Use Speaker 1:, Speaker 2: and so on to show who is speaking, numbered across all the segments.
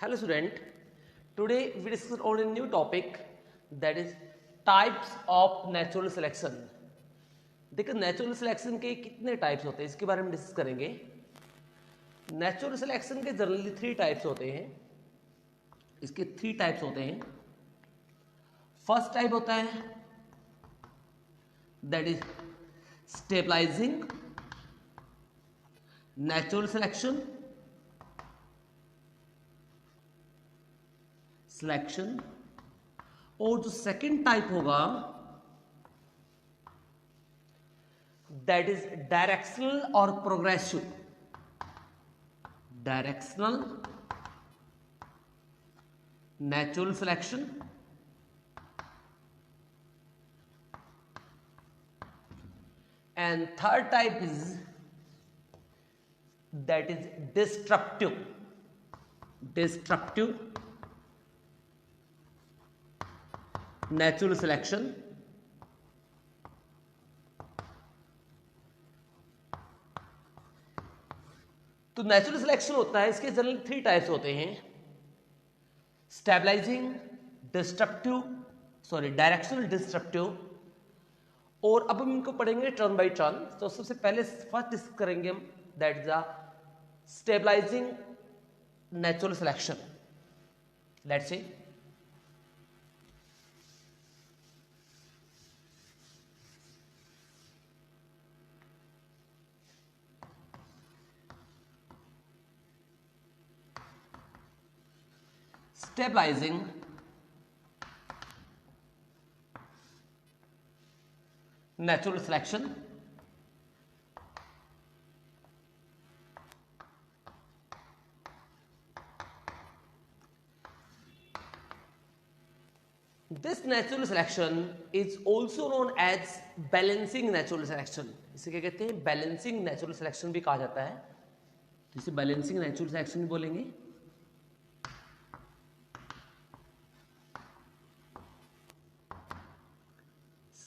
Speaker 1: Hello student, today we discuss on a new topic that is types of natural selection. देखो natural selection के कितने types होते हैं इसके बारे में डिस्कस करेंगे. नेचुरल सिलेक्शन के जनरली 3 टाइप्स होते हैं. इसके 3 टाइप्स होते हैं. फर्स्ट टाइप होता है that is stabilizing natural selection और जो सेकंड टाइप होगा दैट इज डायरेक्शनल और progressive. Directional natural selection and third type is that is destructive natural selection. तो नेचुरल सिलेक्शन होता है, इसके जनरली 3 टाइप्स होते हैं. Stabilizing, directional, destructive. और अब हम इनको पढ़ेंगे टर्न बाय टर्न. तो सबसे पहले फर्स्ट डिस्कस करेंगे हम that is the stabilizing natural selection. Let's see. Stabilizing natural selection. This natural selection is also known as balancing natural selection. इसे क्या कहते हैं? बैलेंसिंग नेचुरल सिलेक्शन भी कहा जाता है. इसे बैलेंसिंग नेचुरल सिलेक्शन भी बोलेंगे.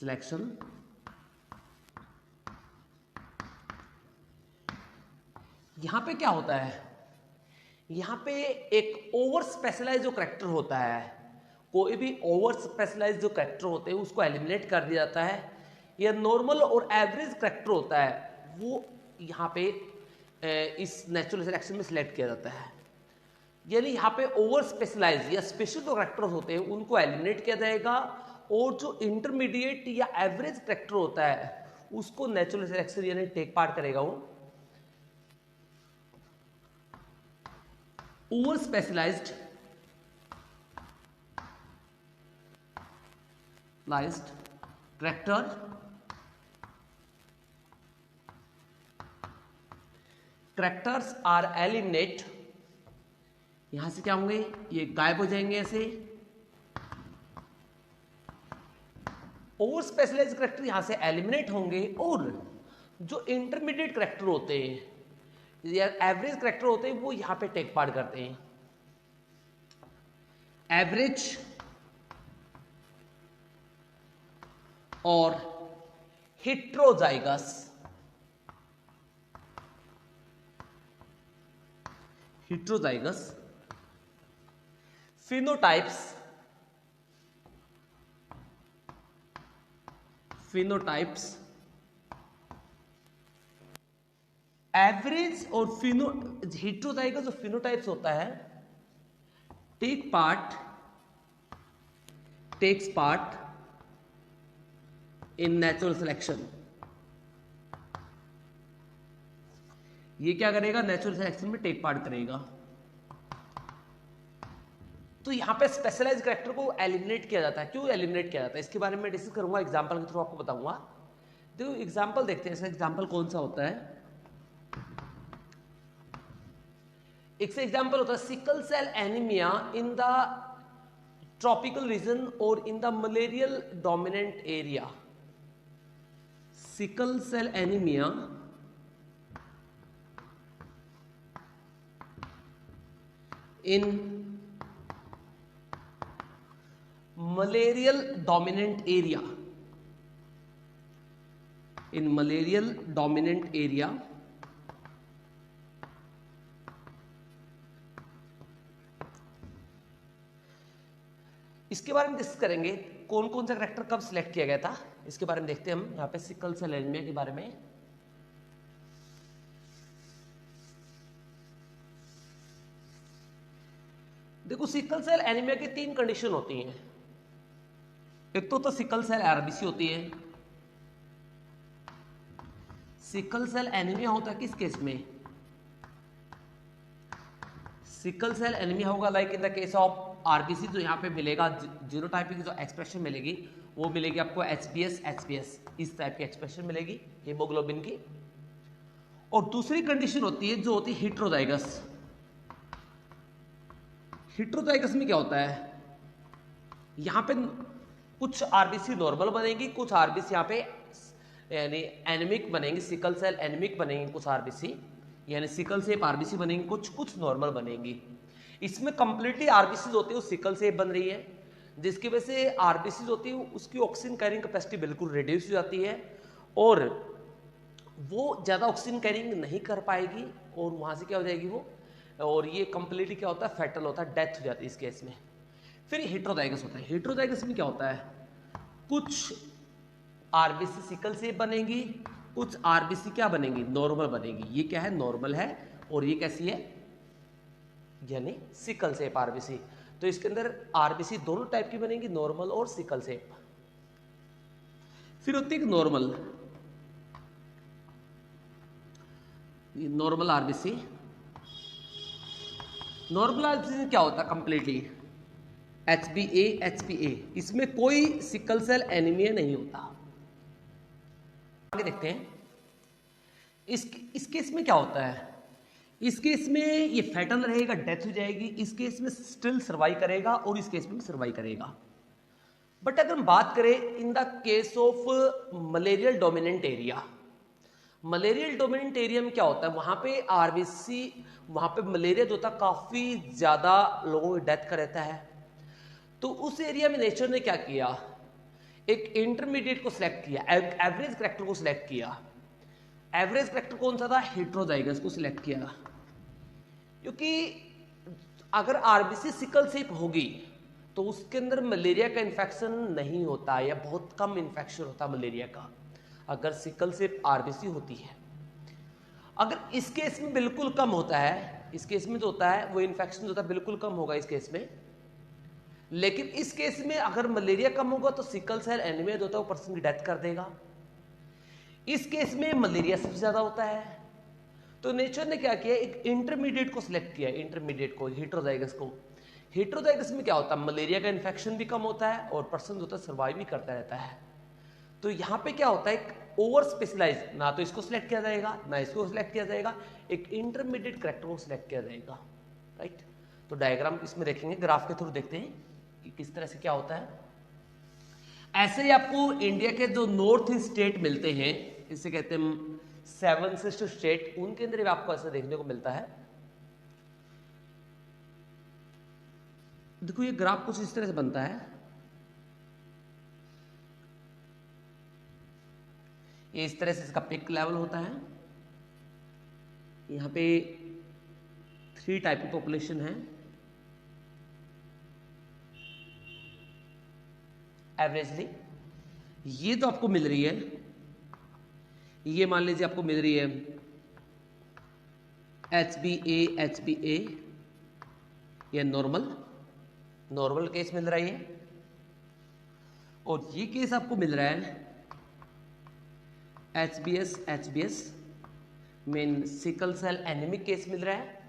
Speaker 1: सिलेक्शन यहां पे क्या होता है? यहां पे एक ओवर स्पेशलाइज जो करेक्टर होता है, कोई भी ओवर स्पेशलाइज जो करेक्टर होते हैं उसको एलिमिनेट कर दिया जाता है. या नॉर्मल और एवरेज करेक्टर होता है वो यहां पे इस नेचुरल सिलेक्शन में सिलेक्ट किया जाता है. यानी यहाँ पे ओवर स्पेशलाइज या स्पेशल जो करेक्टर्स होते हैं उनको एलिमिनेट किया जाएगा और जो इंटरमीडिएट या एवरेज करेक्टर होता है उसको नेचुरल सिलेक्शन यानी टेक पार्ट करेगा. वो over specialized characters are eliminate. यहां से क्या होंगे? ये गायब हो जाएंगे ऐसे. ओवर स्पेशलाइज्ड करेक्टर यहां से एलिमिनेट होंगे और जो इंटरमीडिएट करेक्टर होते हैं या एवरेज करेक्टर होते हैं वो यहां पे टेक पार्ट करते हैं. एवरेज और हेट्रोजाइगस. फिनोटाइप्स एवरेज और हेट्रोजाइगस जो फिनोटाइप्स होता है takes part in natural selection. ये क्या करेगा? नेचुरल सिलेक्शन में टेक पार्ट करेगा. तो यहां पे स्पेशलाइज्ड करेक्टर को एलिमिनेट किया जाता है. क्यों एलिमिनेट किया जाता है इसके बारे में डिस्कस करूंगा. एग्जांपल के थ्रू आपको बताऊंगा. देखो एग्जांपल देखते हैं. इसका एग्जांपल कौन सा होता है? एक से एग्जांपल होता है sickle cell anaemia in the tropical region और in the malarial dominant area. Sickle cell anaemia in malarial dominant area. In malarial dominant area, इसके बारे में डिस्कस करेंगे कौन कौन सा करेक्टर कब सिलेक्ट किया गया था, इसके बारे में देखते हैं हम यहाँ पे सिकल सेल एनीमिया के बारे में। देखो सिकल सेल एनीमिया की 3 कंडीशन होती हैं। एक तो सिकल सेल आरबीसी होती है। सिकल सेल एनीमिया होता है किस केस में? सिकल सेल एनीमिया होगा like in the case of RBC, जो यहाँ पे मिलेगा जीनोटाइप की जो एक्सप्रेशन मिलेगी वो मिलेगी आपको एचबीएस, इस टाइप की एक्सप्रेशन मिलेगी हीमोग्लोबिन की। और दूसरी कंडीशन होती है जो होती है हेटेरोजाइगस। हेटेरोजाइगस में क्या होता है, यहाँ पे कुछ आरबीसी नॉर्मल बनेगी, कुछ आरबीसी यहाँ पे यानी एनीमिक बनेंगी, सिकल सेल एनीमिक बनेंगी कुछ आरबीसी, यानी सिकल सेप आरबीसी बनेंगी, कुछ नॉर्मल बनेंगी। इसमें कंप्लीटली आरबीसी होती है वो सिकल सेप बन रही है, जिसकी वजह से आरबीसी होती है उसकी ऑक्सीजन कैरिंग कैपेसिटी बिल्कुल रिड्यूस हो जाती है और वो ज़्यादा ऑक्सीजन कैरिंग नहीं कर पाएगी और वहाँ से क्या हो जाएगी वो, और ये कंप्लीटली क्या होता है फैटल होता है, डेथ हो जाती है इस केस में। फिर हेटेरोजाइगस होता है। हेटेरोजाइगस में क्या होता है, कुछ आरबीसी सिकल सेप बनेगी, कुछ आरबीसी क्या बनेंगी, नॉर्मल बनेगी। ये क्या है, नॉर्मल है, और ये कैसी है, यानी सिकल सेप आरबीसी। तो इसके अंदर आरबीसी दोनों टाइप की बनेगी, नॉर्मल और सिकल सेप। फिर होती है नॉर्मल आरबीसी। नॉर्मल आरबीसी में क्या होता है, कंप्लीटली HbA, इसमें कोई सिकल सेल एनीमिया नहीं होता। आगे देखते हैं इस केस में क्या होता है। इस केस में ये फैटल रहेगा, डेथ हो जाएगी, इस केस में स्टिल सर्वाइव करेगा और इस केस में भी सर्वाइव करेगा। बट अगर हम बात करें in the case of malarial dominant area, malarial dominant area में क्या होता है, वहां पे आरबीसी, वहां पे मलेरिया जो था काफी ज्यादा लोगों की डेथ का रहता है। तो उस एरिया में नेचर ने क्या किया, एक इंटरमीडिएट को सिलेक्ट किया, एवरेज करैक्टर को सिलेक्ट किया। एवरेज करैक्टर कौन सा था, हेटेरोजाइगस को सिलेक्ट किया, क्योंकि अगर आरबीसी सिकल सेप होगी तो उसके अंदर मलेरिया का इन्फेक्शन नहीं होता या बहुत कम इन्फेक्शन होता मलेरिया का, अगर सिकल सेप आरबीसी होती है। अगर इस केस में बिल्कुल कम होता है, इस केस में जो होता है वो इन्फेक्शन जो होता है बिल्कुल कम होगा इस केस में, लेकिन इस केस में अगर मलेरिया कम होगा तो सिकल सेल एनीमिया जो होता है वो पर्सन की डेथ कर देगा। इस केस में मलेरिया सबसे ज्यादा होता है, तो नेचर ने क्या किया, एक इंटरमीडिएट को सिलेक्ट किया, इंटरमीडिएट को, हेटेरोजाइगस को। हेटेरोजाइगस में क्या होता है, मलेरिया का इन्फेक्शन भी कम होता है और पर्सन जो होता है सर्वाइव भी करता रहता है। तो यहाँ पे क्या होता है, एक ओवर स्पेशलाइज, ना तो इसको सिलेक्ट किया जाएगा ना इसको सिलेक्ट किया जाएगा, एक इंटरमीडिएट करैक्टर को सिलेक्ट किया जाएगा, राइट। तो डायग्राम इसमें देखेंगे, ग्राफ के थ्रू देखते हैं कि किस तरह से क्या होता है। ऐसे ही आपको इंडिया के जो नॉर्थ ईस्ट स्टेट मिलते हैं, इसे कहते हैं 7 सिस्टर स्टेट, उनके अंदर भी आपको ऐसा देखने को मिलता है। देखो ये ग्राफ कुछ इस तरह से बनता है, ये इस तरह से इसका पिक लेवल होता है। यहाँ पे 3 टाइप की पॉपुलेशन है, एवरेजली। ये तो आपको मिल रही है, ये मान लीजिए आपको मिल रही है HbA या नॉर्मल केस मिल रहा है, और ये केस आपको मिल रहा है HbS मेन सिकल सेल एनीमिक केस मिल रहा है,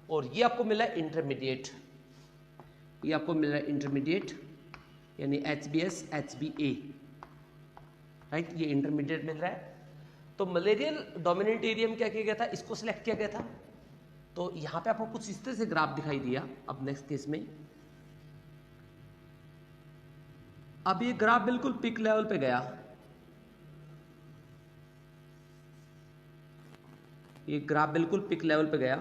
Speaker 1: और ये आपको मिला है इंटरमीडिएट, ये आपको मिल रहा है इंटरमीडिएट यानी HbS HbA, राइट, ये इंटरमीडिएट मिल रहा है। तो मलेरियल डोमिनेंट एरिया में क्या किया गया था, इसको सिलेक्ट किया गया था। तो यहां पे आपको कुछ इस तरह से ग्राफ दिखाई दिया। अब नेक्स्ट केस में, अब ये ग्राफ बिल्कुल पीक लेवल पे गया, ये ग्राफ बिल्कुल पिक लेवल पे गया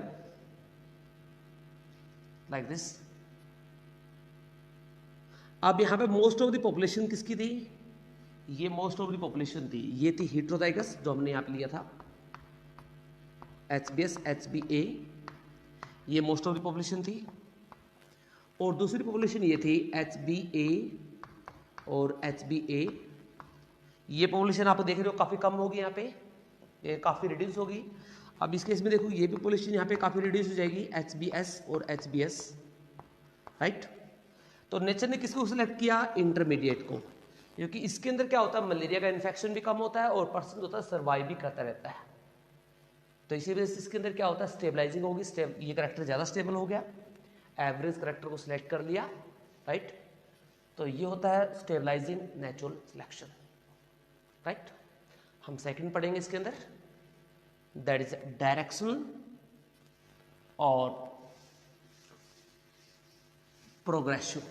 Speaker 1: लाइक दिस। अब यहां पे मोस्ट ऑफ द पॉपुलेशन किसकी थी, ये मोस्ट ऑफ द पॉपुलेशन थी, ये थी हेटेरोजाइगस जो हमने यहां पे लिया था, HbS HbA, ये मोस्ट ऑफ द पॉपुलेशन थी। और दूसरी पॉपुलेशन ये थी HbA और HbA। ये पॉपुलेशन आप देख रहे हो काफ़ी कम होगी, यहाँ पे ये काफ़ी रिड्यूस होगी। अब इस केस में देखो ये भी पॉपुलेशन यहाँ पे काफ़ी रिड्यूस हो जाएगी, HbS और HbS, राइट। तो नेचर ने किसको सिलेक्ट किया? इंटरमीडिएट को, क्योंकि इसके अंदर क्या होता है, मलेरिया का इन्फेक्शन भी कम होता है और पर्सन होता है सर्वाइव भी करता रहता है। तो इसी वजह से इसके अंदर क्या होता है, स्टेबलाइजिंग होगी, ये करेक्टर ज़्यादा स्टेबल हो गया, एवरेज करेक्टर को सिलेक्ट कर लिया, राइट। तो ये होता है स्टेबलाइजिंग नेचुरल सिलेक्शन, राइट। हम सेकंड पढ़ेंगे इसके अंदर, दैट इज डायरेक्शनल और प्रोग्रेसिव।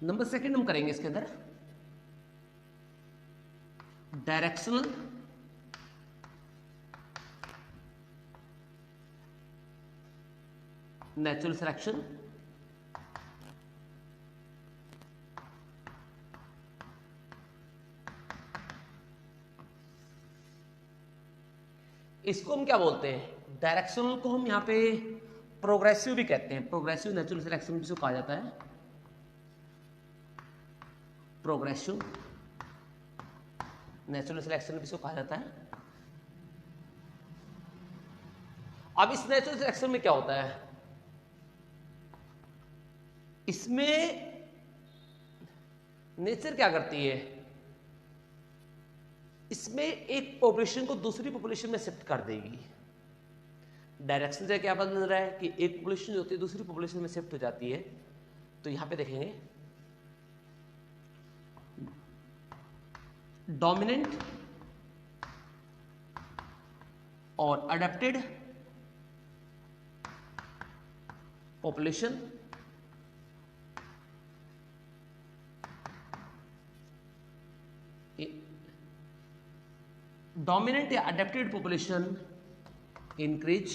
Speaker 1: नंबर सेकंड हम करेंगे इसके अंदर डायरेक्शनल नेचुरल सिलेक्शन। इसको हम क्या बोलते हैं, डायरेक्शनल को हम यहाँ पे प्रोग्रेसिव भी कहते हैं, प्रोग्रेसिव नेचुरल सिलेक्शन भी कहा जाता है, प्रोग्रेसिव नेचुरल सिलेक्शन भी कहा जाता है। अब इस नेचुरल सिलेक्शन में क्या होता है, इसमें नेचर क्या करती है, इसमें एक पॉपुलेशन को दूसरी पॉपुलेशन में शिफ्ट कर देगी। डायरेक्शन से क्या बदल रहा है कि एक पॉपुलेशन जो होती है दूसरी पॉपुलेशन में शिफ्ट हो जाती है। तो यहां पे देखेंगे डोमिनेंट और अडेप्टेड पॉपुलेशन, डोमिनेंट या अडेप्टेड पॉपुलेशन इंक्रीज,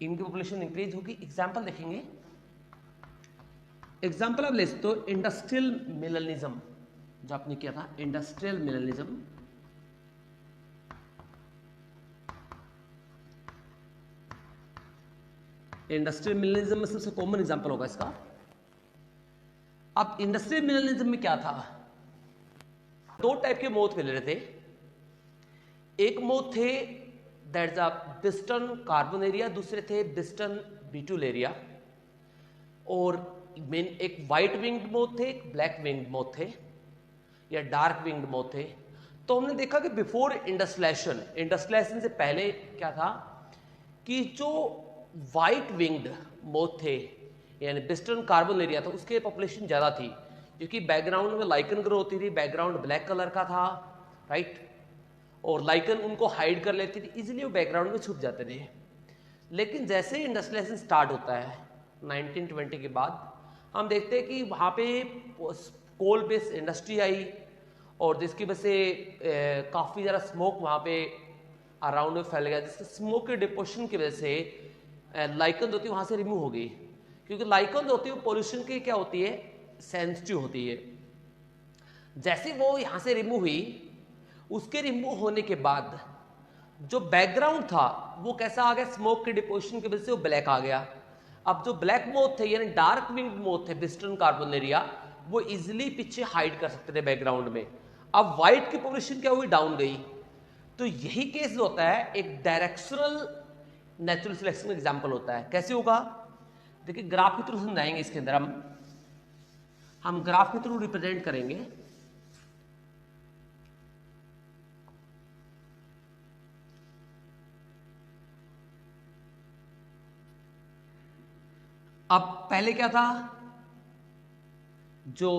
Speaker 1: इनकी पॉपुलेशन इंक्रीज होगी। एग्जांपल देखेंगे, एग्जांपल आप ले सकते हो इंडस्ट्रियल मिलेनिज्म, जो आपने किया था इंडस्ट्रियल मिलेनिज्म। इंडस्ट्रियल मिलेनिज्म में सबसे कॉमन एग्जांपल होगा इसका। अब इंडस्ट्रियल मिलेनिज्म में क्या था, दो टाइप के मोथ मिल रहे थे। एक मोथ थे दैट इज अ बिस्टन कार्बोनेरिया, दूसरे थे बिस्टन बिटुलेरिया। और मेन एक व्हाइट विंग्ड मोथ थे, एक ब्लैक विंग्ड मोथ थे या डार्क विंग्ड मोथ थे। तो हमने देखा कि बिफोर इंडस्ट्रियलाइजेशन, इंडस्ट्रियलाइजेशन से पहले क्या था कि जो व्हाइट विंग्ड मोथ थे यानी बिस्टन कार्बोनेरिया था, उसके पॉपुलेशन ज्यादा थी, क्योंकि बैकग्राउंड में लाइकन ग्रो होती थी, बैकग्राउंड ब्लैक कलर का था, राइट। और लाइकन उनको हाइड कर लेती थी, इजीली वो बैकग्राउंड में छुप जाते थे। लेकिन जैसे ही इंडस्ट्रियलाइजेशन स्टार्ट होता है 1920 के बाद, हम देखते हैं कि वहाँ पे कोल बेस्ड इंडस्ट्री आई और जिसकी वजह से काफ़ी ज़्यादा स्मोक वहाँ पे अराउंड में फैल गया, जिससे स्मोक के डिपोजिशन की वजह से लाइकन होती है वहाँ से रिमूव हो गई, क्योंकि लाइकन होती है पोल्यूशन की क्या होती है, सेंसिटिव होती है। जैसे वो यहाँ से रिमूव हुई, उसके रिमूव होने के बाद जो बैकग्राउंड था वो कैसा आ गया, स्मोक के डिपोजिशन की वजह से वो ब्लैक आ गया। अब जो ब्लैक मोथ थे यानी डार्क विंग्ड मोथ थे बिस्टन कार्बोनेरिया, वो इजिली पीछे हाइड कर सकते थे बैकग्राउंड में। अब व्हाइट की पॉपुलेशन क्या हुई, डाउन गई। तो यही केस होता है, एक डायरेक्शनल नेचुरल सिलेक्शन एग्जाम्पल होता है। कैसे होगा, देखिए ग्राफ के थ्रू समझाएंगे इसके अंदर, हम ग्राफ के थ्रू रिप्रेजेंट करेंगे। अब पहले क्या था, जो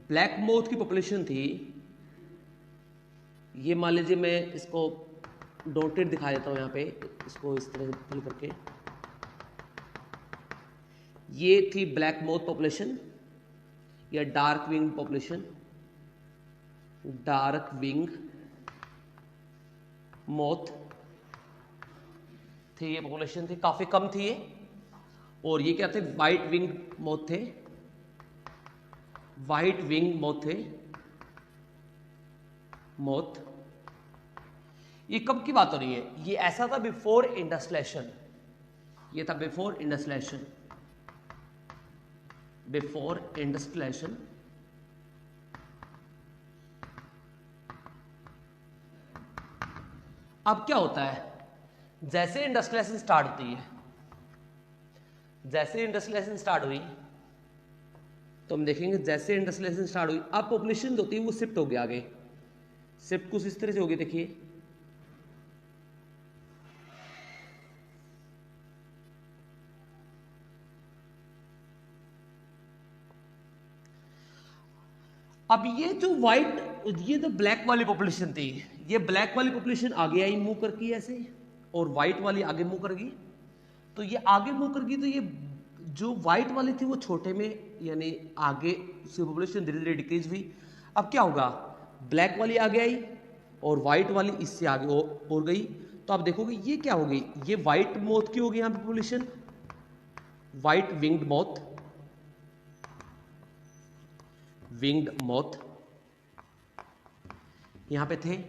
Speaker 1: ब्लैक मोथ की पॉपुलेशन थी, ये मान लीजिए मैं इसको डॉटेड दिखा देता हूं, यहां पे इसको इस तरह से फिल करके, ये थी ब्लैक मोथ पॉपुलेशन या dark wing population, dark wing moth थी, ये पॉपुलेशन थी, काफी कम थी ये। और ये क्या थे, व्हाइट विंग मोथ थे, व्हाइट विंग मोथ थे, मोथ। ये कब की बात हो रही है? ये ऐसा था बिफोर इंडस्ट्रियलाइजेशन, ये था बिफोर इंडस्ट्रियलाइजेशन, बिफोर इंडस्ट्रियलाइजेशन। अब क्या होता है, जैसे इंडस्ट्रियलाइजेशन स्टार्ट होती है, जैसे इंडस्ट्रियलाइजेशन स्टार्ट हुई तो हम देखेंगे जैसे इंडस्ट्रियलाइजेशन स्टार्ट हुई अब पॉपुलेशन जो होती है वो शिफ्ट हो गया आगे, शिफ्ट कुछ इस तरह से होगी। देखिए अब ये जो व्हाइट, ये जो ब्लैक वाली पॉपुलेशन थी, ये ब्लैक वाली पॉपुलेशन आगे आई मूव करके ऐसे, और व्हाइट वाली आगे मूव कर गई। तो ये आगे मूव कर गई तो ये जो व्हाइट वाली थी वो छोटे में, यानी आगे से पॉपुलेशन धीरे धीरे डिक्रीज हुई। अब क्या होगा, ब्लैक वाली आगे आई और व्हाइट वाली इससे आगे और गई। तो आप देखोगे ये क्या होगी, ये व्हाइट मोथ की होगी यहाँ पे population, white winged moth, winged moth यहां पे थे।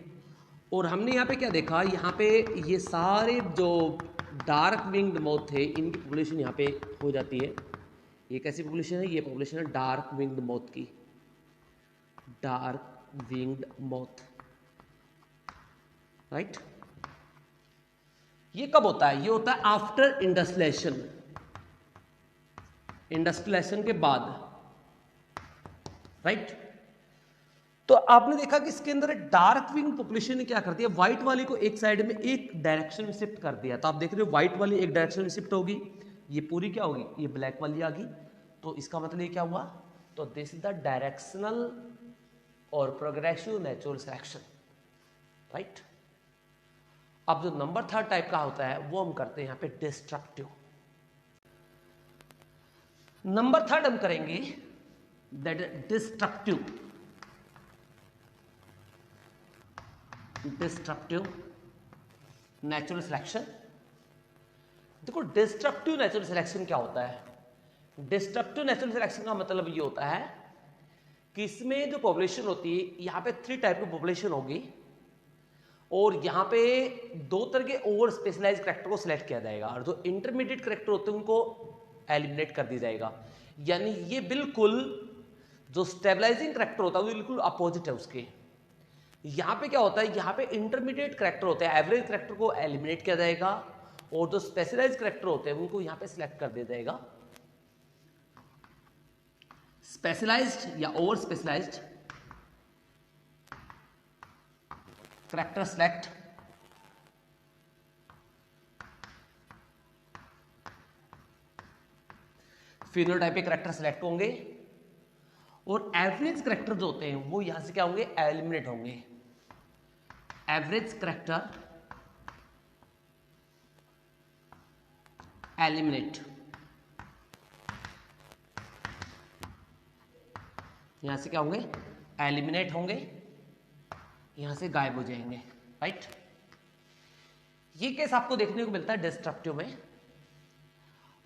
Speaker 1: और हमने यहां पे क्या देखा, यहां पे ये सारे जो डार्क विंग्ड मोथ थे इनकी पॉपुलेशन यहां पे हो जाती है। ये कैसी पॉपुलेशन है, ये पॉपुलेशन है डार्क विंग्ड मोथ की, डार्क विंग्ड मोथ, राइट। ये कब होता है, ये होता है आफ्टर इंडस्ट्रियलाइजेशन, इंडस्ट्रियलाइजेशन के बाद, राइट। तो आपने देखा कि इसके अंदर डार्क विंग पॉपुलेशन ने क्या कर दिया, व्हाइट वाली को एक साइड में एक डायरेक्शन में शिफ्ट कर दिया। तो आप देख रहे हो व्हाइट वाली एक डायरेक्शन में शिफ्ट होगी, ये पूरी क्या होगी, ये ब्लैक वाली आ गई। तो इसका मतलब ये क्या हुआ, तो दिस इज द डायरेक्शनल और प्रोग्रेसिव नेचुरल सिलेक्शन, राइट। अब जो नंबर थर्ड टाइप का होता है वो हम करते हैं यहां पे डिस्ट्रक्टिव। नंबर थर्ड हम करेंगे that destructive, destructive natural selection. देखो डिस्ट्रक्टिव नेचुरल सिलेक्शन क्या होता है, डिस्ट्रक्टिव नेचुरल सिलेक्शन का मतलब ये होता है कि इसमें जो पॉपुलेशन होती है, यहां पे 3 टाइप की पॉपुलेशन होगी और यहां पे 2 तरह के ओवर स्पेशलाइज्ड करैक्टर को सिलेक्ट किया जाएगा और जो इंटरमीडिएट करैक्टर होते हैं उनको एलिमिनेट कर दिया जाएगा। यानी ये बिल्कुल जो स्टेबलाइजिंग करैक्टर होता है वो बिल्कुल अपोजिट है उसके। यहां पे क्या होता है, यहां पे इंटरमीडिएट करैक्टर होते हैं, एवरेज करैक्टर को एलिमिनेट किया जाएगा और जो स्पेशलाइज्ड करैक्टर होते हैं उनको यहां पे सिलेक्ट कर दिया जाएगा। स्पेशलाइज्ड या over specialized character select, phenotypic character select होंगे और एवरेज करैक्टर जो होते हैं वो यहां से क्या होंगे, एलिमिनेट होंगे। एवरेज करैक्टर एलिमिनेट, यहां से क्या होंगे, एलिमिनेट होंगे, यहां से गायब हो जाएंगे, राइट। ये केस आपको देखने को मिलता है डिस्ट्रक्टिव में।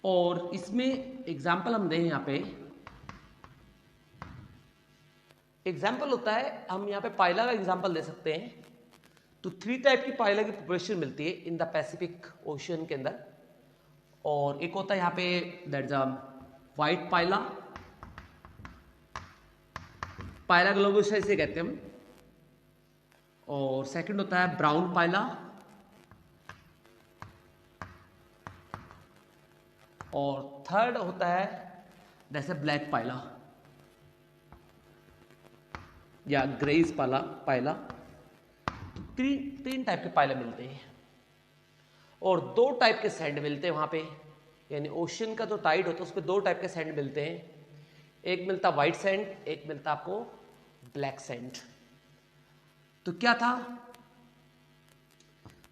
Speaker 1: और इसमें एग्जाम्पल हम दें, यहां पे एग्जाम्पल होता है, हम यहां पे पाइला का एग्जाम्पल दे सकते हैं। तो 3 टाइप की पाइला की पॉपुलेशन मिलती है इन द पैसिफिक ओशियन के अंदर। और एक होता है यहां पे that is white Pila, Pila globus इसे कहते हैं हम। और सेकंड होता है ब्राउन पाइला, और थर्ड होता है जैसे ब्लैक पाइला या ग्रेस पाइला। तो 3 टाइप के पाइला मिलते हैं और 2 टाइप के सैंड मिलते हैं वहां पे, यानी ओशियन का जो टाइड होता है उस पर 2 टाइप के सैंड मिलते हैं। एक मिलता व्हाइट सैंड, एक मिलता आपको ब्लैक सैंड। तो क्या था,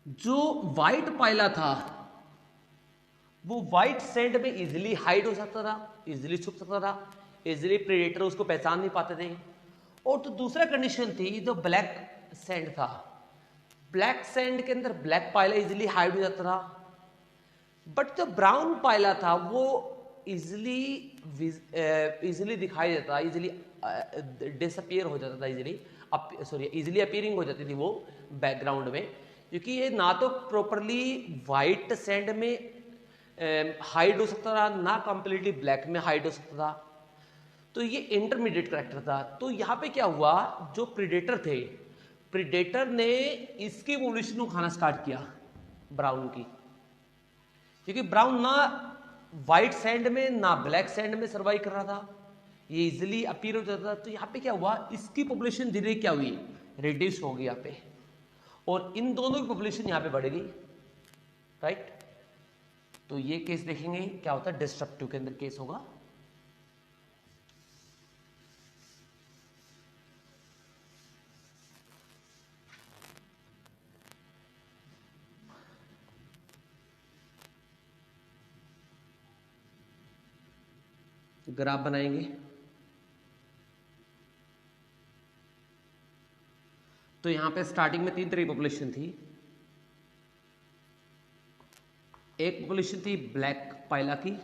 Speaker 1: जो व्हाइट पाइला था वो व्हाइट सैंड में इजीली हाइड हो सकता था, इजीली छुप सकता था, इजीली प्रेडेटर उसको पहचान नहीं पाते थे। और तो दूसरा कंडीशन थी जो ब्लैक सैंड था, ब्लैक सैंड के अंदर ब्लैक पाइला इजीली हाइड हो जाता था, बट जो ब्राउन पाइला था वो इजीली दिखाई देता, इजीली डिसअपियर हो जाता था इजीली, इजीली अपीयरिंग हो जाती थी वो बैकग्राउंड में, क्योंकि ये ना तो प्रॉपरली वाइट सैंड में हाइड हो सकता था, ना कंप्लीटली ब्लैक में हाइड हो सकता था। तो ये इंटरमीडिएट करेक्टर था। तो यहाँ पे क्या हुआ, जो प्रीडेटर थे, प्रीडेटर ने इसकी पॉपुलेशन को खाना स्टार्ट किया ब्राउन की, क्योंकि ब्राउन ना वाइट सैंड में ना ब्लैक सैंड में सर्वाइव कर रहा था, ये इजिली अपीयर हो जाता था। तो यहाँ पे क्या हुआ, इसकी पॉपुलेशन धीरे क्या हुई, रिड्यूस हो गई यहाँ पे, और इन दोनों की पॉपुलेशन यहाँ पे बढ़ गई, राइट। तो ये केस देखेंगे क्या होता है, डिस्ट्रप्टिव के अंदर केस होगा। ग्राफ बनाएंगे, तो यहां पे स्टार्टिंग में 3 तरह की पॉपुलेशन थी। एक पॉपुलेशन थी ब्लैक पाइला की,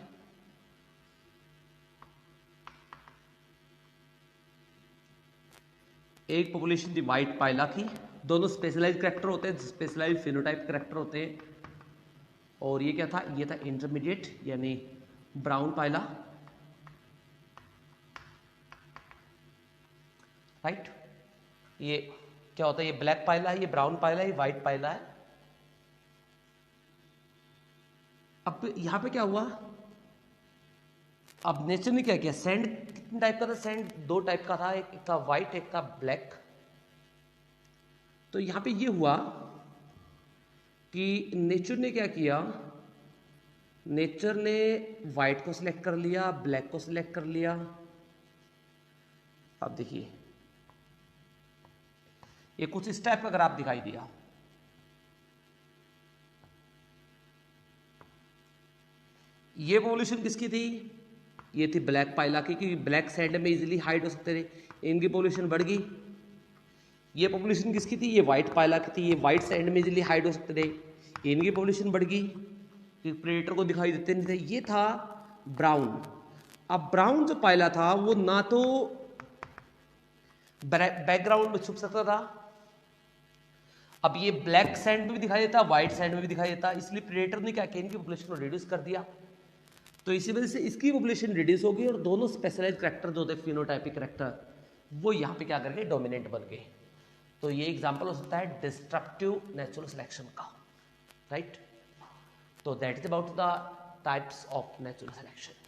Speaker 1: एक पॉपुलेशन थी व्हाइट पाइला की। दोनों स्पेशलाइज्ड करैक्टर होते हैं, स्पेशलाइज्ड फिनोटाइप करैक्टर होते हैं। और ये क्या था, ये था इंटरमीडिएट यानी ब्राउन पाइला, राइट। ये क्या होता है, ये ब्लैक पाइला है, ये ब्राउन पाइला है, ये व्हाइट पाइला है। अब यहां पे क्या हुआ, अब नेचर ने क्या किया, सैंड कितने टाइप का था, सैंड 2 टाइप का था, एक था व्हाइट, एक था ब्लैक। तो यहां पे ये हुआ कि नेचर ने क्या किया, नेचर ने व्हाइट को सिलेक्ट कर लिया, ब्लैक को सिलेक्ट कर लिया। अब देखिए ये कुछ इस टाइप का ग्राफ दिखाई दिया। ये पॉपुलेशन किसकी थी, ये थी ब्लैक पाइला की, क्योंकि ब्लैक सैंड में इजीली हाइड हो सकते थे, इनकी पॉपुलेशन बढ़ गई। ये पॉपुलेशन किसकी थी, ये व्हाइट पाइला की थी, ये व्हाइट सैंड में इजीली हाइड हो सकते थे, इनकी पॉपुलेशन बढ़ गई, क्योंकि प्रेडेटर को दिखाई देते नहीं थे। ये था ब्राउन। अब ब्राउन जो पाइला था वो ना तो बैकग्राउंड में छुप सकता था, अब ये ब्लैक सैंड में भी दिखाई देता, व्हाइट सैंड में भी दिखाई देता, इसलिए प्रेडेटर ने क्या किया, इनकी पॉपुलेशन को रिड्यूस कर दिया। तो इसी वजह से इसकी पॉपुलेशन रिड्यूस हो गई और दोनों स्पेशलाइज्ड करैक्टर जो होते हैं फिनोटाइपिक करैक्टर, वो यहाँ पे क्या कर गए, डोमिनेंट बन गए। तो ये एग्जांपल हो सकता है डिस्ट्रप्टिव नेचुरल सिलेक्शन का, राइट। तो that is about the types of natural selection.